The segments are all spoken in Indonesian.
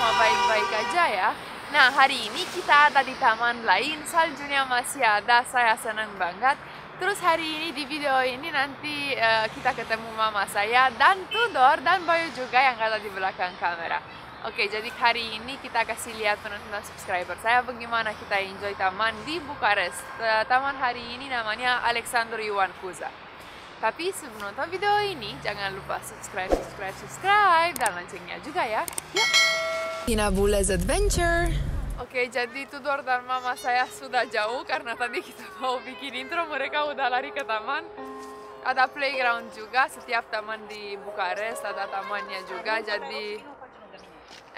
semua baik-baik aja ya. Nah, hari ini kita ada di taman lain, saljunya masih ada, saya senang banget. Terus hari ini di video ini nanti kita ketemu mama saya dan Tudor dan Bayu juga yang ada di belakang kamera. Oke, jadi hari ini kita kasih lihat penonton dan subscriber saya bagaimana kita enjoy taman di Bukares. Taman hari ini namanya Alexander Ioan Cuza. Tapi sebelum nonton video ini, jangan lupa subscribe dan loncengnya juga ya. Yuk! Tina Bull's Adventure. Oke, jadi Tudor dan mama saya sudah jauh karena tadi kita mau bikin intro, mereka udah lari ke taman. Ada playground juga, setiap taman di Bukares ada tamannya juga, jadi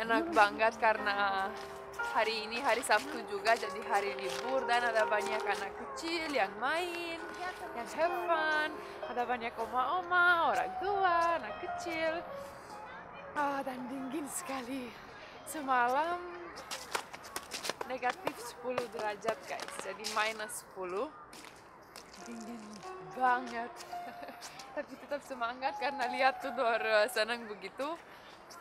enak banget karena hari ini hari Sabtu juga, jadi hari libur dan ada banyak anak kecil yang main, yang have fun. Ada banyak oma-oma, orang tua, anak kecil. Dan dingin sekali. Semalam negatif 10 derajat guys, jadi minus 10. Dingin banget. Tapi tetap semangat karena lihat Tudor senang begitu.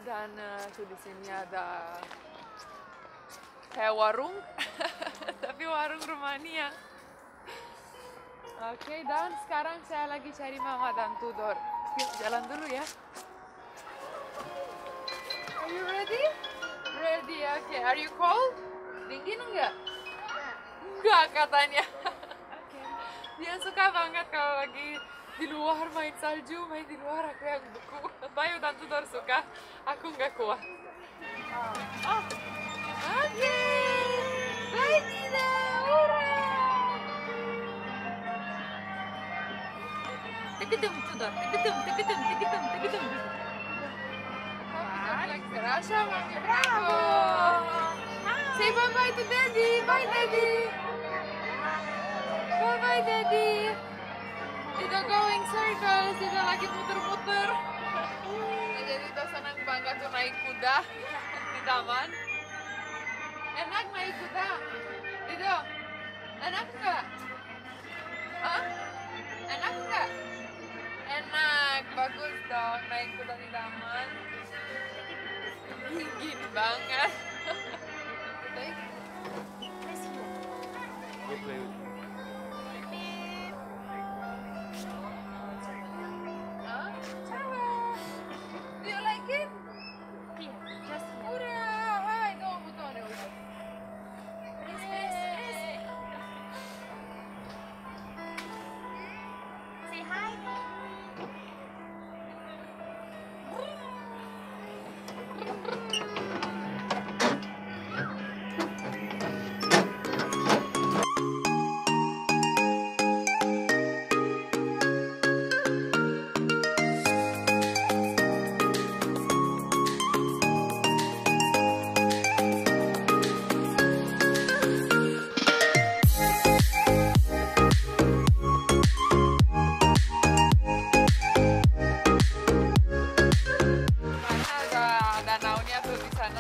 Dan tuh di sini ada kayak warung, tapi warung Rumania. Oke, dan sekarang saya lagi cari mama dan Tudor. Yuk, jalan dulu ya. Are you ready? Ready, oke. Are you cold? Dingin enggak? Enggak katanya. Dia suka banget kalau lagi di luar main salju, main di luar. Aku yang beku. Bayu dan Tudor suka, aku nggak kuat. Oke. Bye Nina, hurra! Tegedum Tudor, tegedum. Rasha, mami, bravo! Say bye-bye to Daddy, bye Daddy! Bye-bye Daddy! Tidak going circles, tidak lagi muter-muter. Jadi kita senang banget tuh naik kuda di taman. Enak naik kuda? Dido, enak nggak? Hah? Enak nggak? Enak, bagus dong naik kuda di taman. Dingin banget. Do you like it? Hurra! Ay, no, butone. Say hi.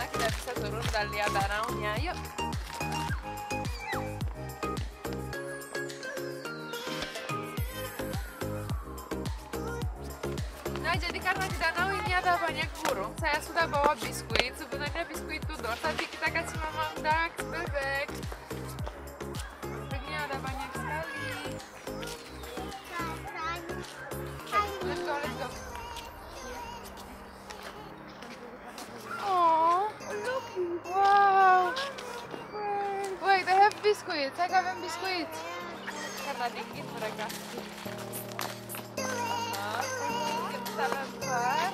Kita bisa turun dan lihat danaunya, yuk. Nah, jadi karena di danau ini ada banyak burung, saya sudah bawa biskuit. Sebenarnya biskuit Tudor, tapi kita kasih mama Dax bebek. Ini ada banyak sekali. Let's go. Wow. Wait, they have biscuits. I got them biscuits. Karena dingin mereka. Kita lempar.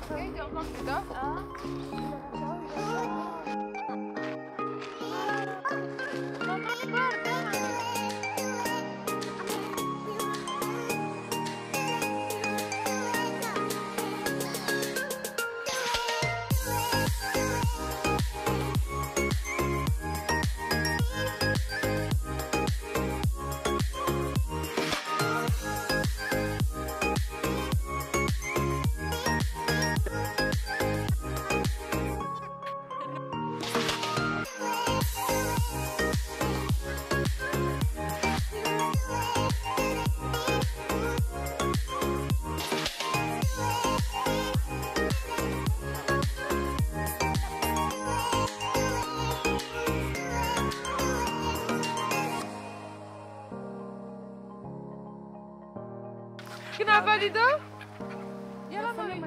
Oke, jongkok gitu. Apa itu? Jalan mami.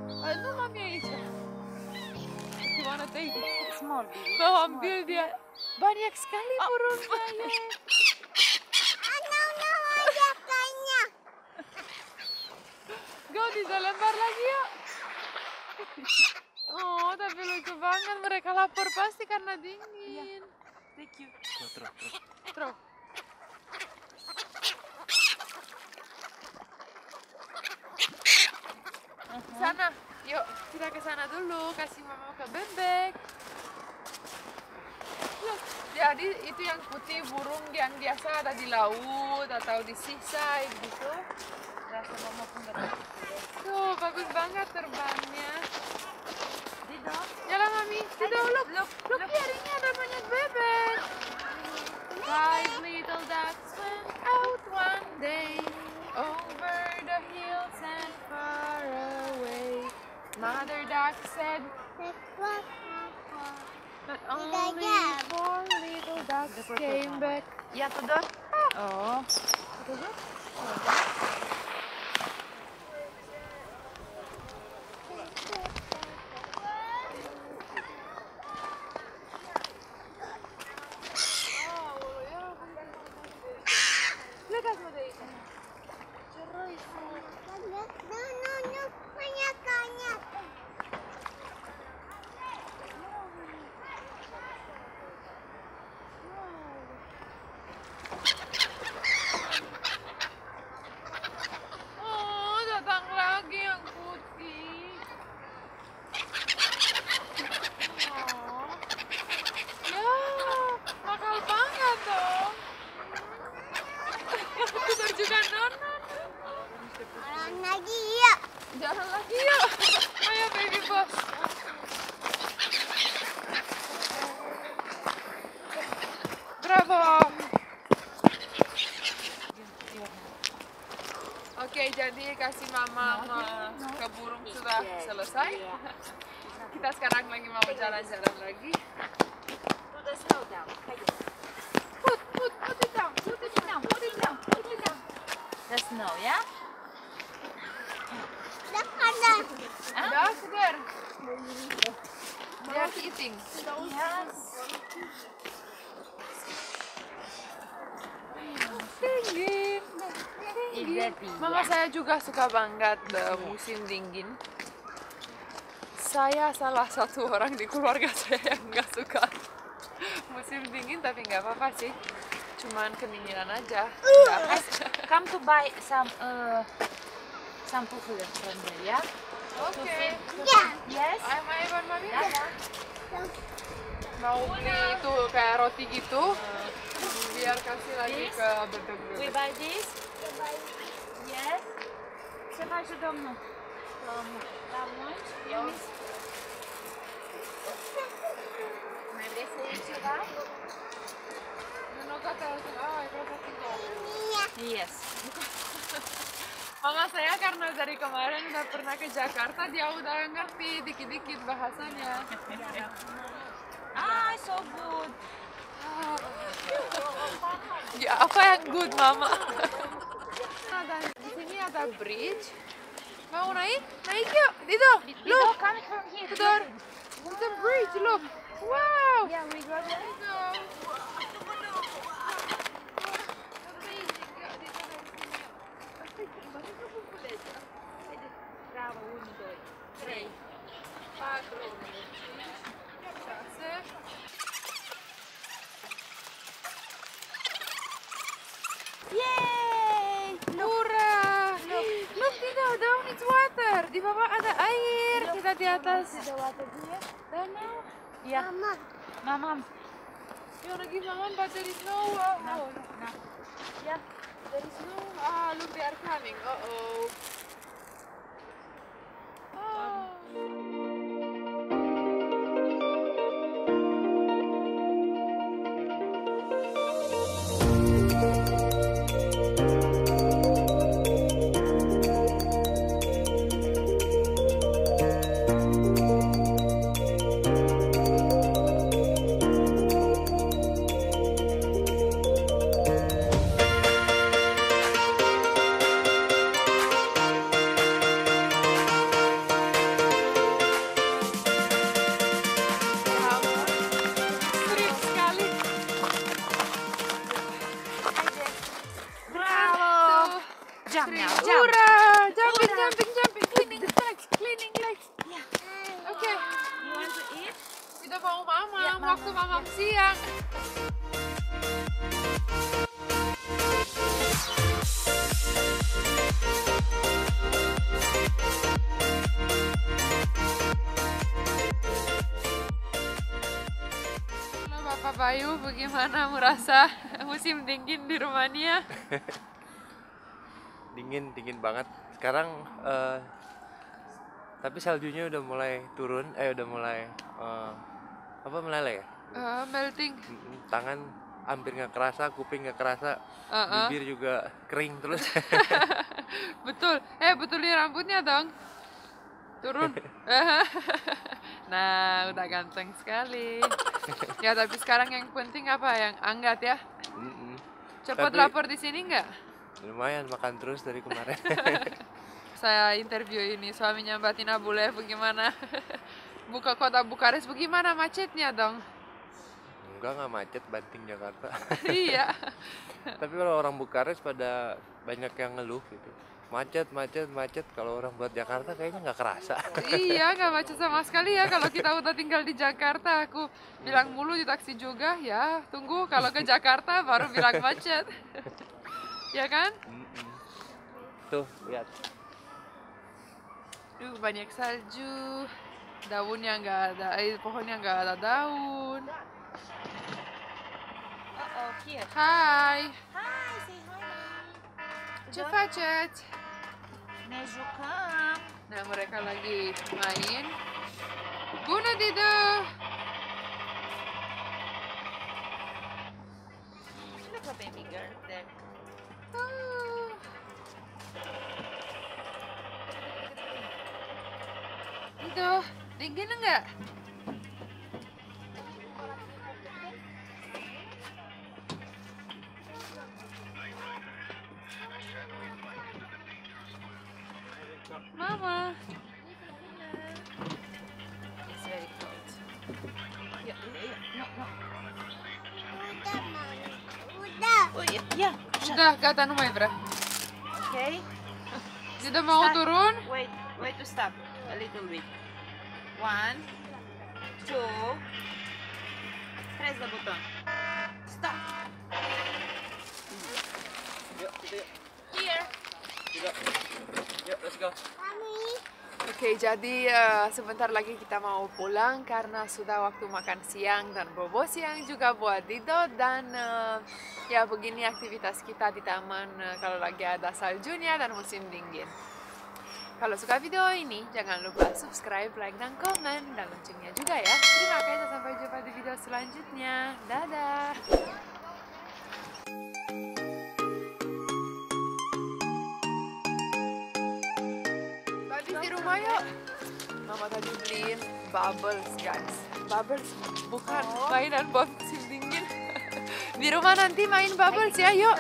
Itu mami aja. Gimana take? Small baby. Mau ambil dia. Banyak sekali burungnya. Go bisa lempar lagi ya. Oh, tapi lucu banget. Mereka lapar pasti karena dingin. Thank you. Terus. Sana, yuk kita ke sana dulu. Kasih mama ke bebek. Loh, jadi itu yang putih burung yang biasa ada di laut atau di seaside gitu. Rasa mama pun dapat. Tuh, bagus banget terbangnya. Dido. Jalan mami, Dido, look here, ini ada banyak bebek. Five little ducks went out one day over the hills and far away. Mother duck said, but only four little ducks came back. Ya, Tudor. Oh. Tudor? Lihat mo dito. Ceroy. Oh, datang lagi yang putih. Oh. Ya, mahal banget dong. Tudor juga nonton. Jalan lagi yuk. Ayo baby boss. Bravo. Oke, jadi kasih mama ke burung sudah selesai. Kita sekarang lagi mau jalan-jalan lagi. Tudor, slow down. Put it down, put it down, put it down, put it down. The snow, ya? That's there. They are eating. Yes. Dingin. Exactly. Mama saya juga suka banget musim dingin. Saya salah satu orang di keluarga saya yang nggak suka musim dingin, tapi nggak apa-apa sih. Cuman kedinginan aja. Come to buy some food from there, ya? Oke. Yes. Ayo Ivan mami. Ya. Mau beli itu kayak roti gitu. Biar kasih lagi This? ke We bebek-bebek. buy this? Yes. Ce faci, domnul? La munci? Yes. Mai vrei să iei ceva? Nu kata, ai vreau să tinggal. Yes. Mama saya karena dari kemarin udah pernah ke Jakarta, dia udah ngerti dikit-dikit bahasanya. Ah, so good. Ya, apa yang good, Mama? Di sini ada bridge. Mau naik? Naik yuk. Dito, Dido, look. come from here. Tudor. It's a bridge, look. Wow. Yeah, we go there. Bravo, 1, 2, 3. 4, 6. Yay! Hurrah! Look, Dito, down it's water. Di bawah ada air. Kita di atas. The water here? Danau. Yeah. Mama. You wanna give Mama, but there is no. No. Yeah. There is no. Ah, look, they are coming. Uh-oh. Jump three. now, jump. Hurrah! Jumping, Hurrah. jumping, jumping. Cleaning legs, cleaning legs. Yeah. Oke, You want to eat? kita mau mamam. Ya, mamam. Waktu mamam siang. Halo Bapak Bayu, bagaimana merasa musim dingin di Rumania? Dingin banget sekarang, tapi saljunya udah mulai turun, udah mulai meleleh ya. Melting. Tangan hampir nggak kerasa, kuping nggak kerasa, bibir juga kering terus. Betul, betulin rambutnya dong. Turun. Nah, udah ganteng sekali. Ya, tapi sekarang yang penting apa? Yang anggat ya. Cepat Tapi- lapor di sini nggak? Lumayan makan terus dari kemarin. Saya interview ini suaminya Mbak Tina Bulev, bagaimana? Buka kota Bukares, bagaimana macetnya dong? Nggak macet banting Jakarta. Iya. Tapi kalau orang Bukares pada banyak yang ngeluh gitu, macet. Kalau orang buat Jakarta kayaknya nggak kerasa. Iya, nggak macet sama sekali ya. Kalau kita udah tinggal di Jakarta, aku bilang mulu di taksi juga, ya tunggu kalau ke Jakarta baru bilang macet. Ya kan? Tuh lihat. Duh, banyak salju. Daunnya nggak ada, pohonnya nggak ada daun. Uh-oh, here. Hai, Hi, say hi. ce facet. Neju, come. Nah, mereka lagi main. Bună, Dido! Look a baby girl there. Oh. Dido, dingin enggak? Mama. It's very cold. Yeah. No. Oh, yeah. Udah, kata numai bra. Okay. Dido mau Start. turun? Wait to stop a little bit. 1, 2. Press the button. Stop. Here. Yuk, let's go. Oke, jadi sebentar lagi kita mau pulang karena sudah waktu makan siang dan bobo siang juga buat Dido dan ya begini aktivitas kita di taman kalau lagi ada saljunya dan musim dingin. Kalau suka video ini jangan lupa subscribe, like, dan komen dan loncengnya juga ya. Terima kasih, sampai jumpa di video selanjutnya. Dadah. Tadi di rumah yuk. Mama tadi beliin bubbles guys. Bubbles bukan mainan buat musim dingin. Di rumah nanti main bubbles ya yuk.